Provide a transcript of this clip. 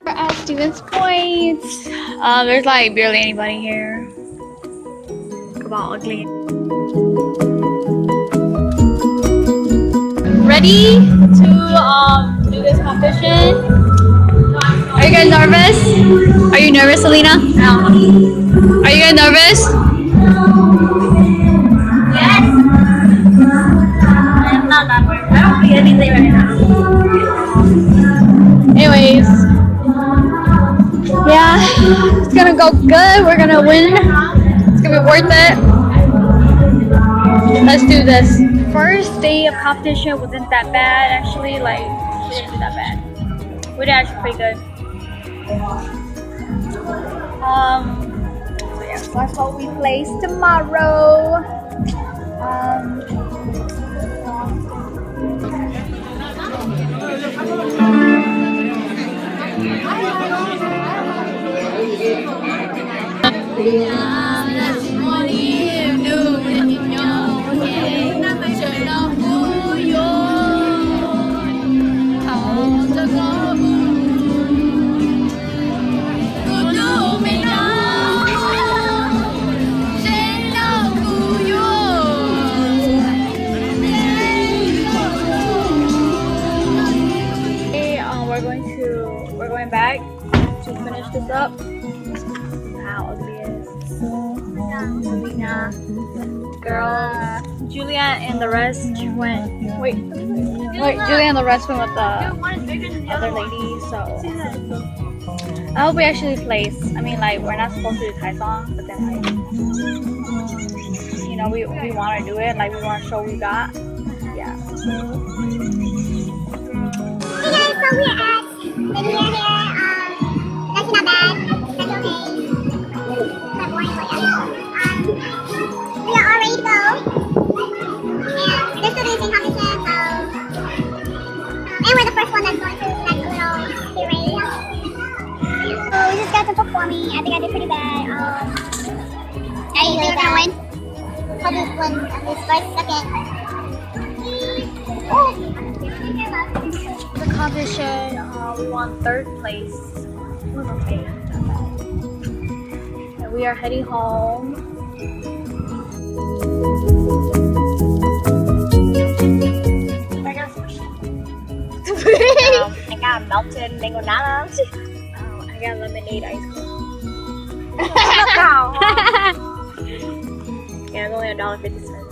We're at Stevens Point. There's like barely anybody here. Come on, ugly. Ready to do this competition? Are you guys nervous? Are you nervous, Selena? No. Are you guys nervous? Yes. I'm not that nervous. I don't feel anything right now. Anyways, yeah, it's gonna go good. We're gonna win. It's gonna be worth it. Let's do this. First day of competition wasn't that bad actually. Like, we didn't do that bad. We did actually pretty good. So yeah, so that's what we place tomorrow. We're going back to finish this up. How ugly it is. Selena, girl, Julia and the rest went. Wait, Julia and the rest went with the other lady. So I hope we actually place. I mean, like, we're not supposed to do Thai song, but then like, you know, we want to do it. Like, we want to show we got. Yeah. Hey guys, so we're at Lydia here. That's not bad. That's okay. Not boring, but yeah. We are all ready to go. And this is the racing competition, so. And we're the first one that's going to that little race. So we just got to performing. I think I did pretty bad. Yeah, you think we're gonna win? Probably win at least first, second. Oh. The competition, we won 3rd place. It was okay. And we are heading home. I got melted mango nanas. I got lemonade ice cream. Wow. Yeah, it's only $1.50.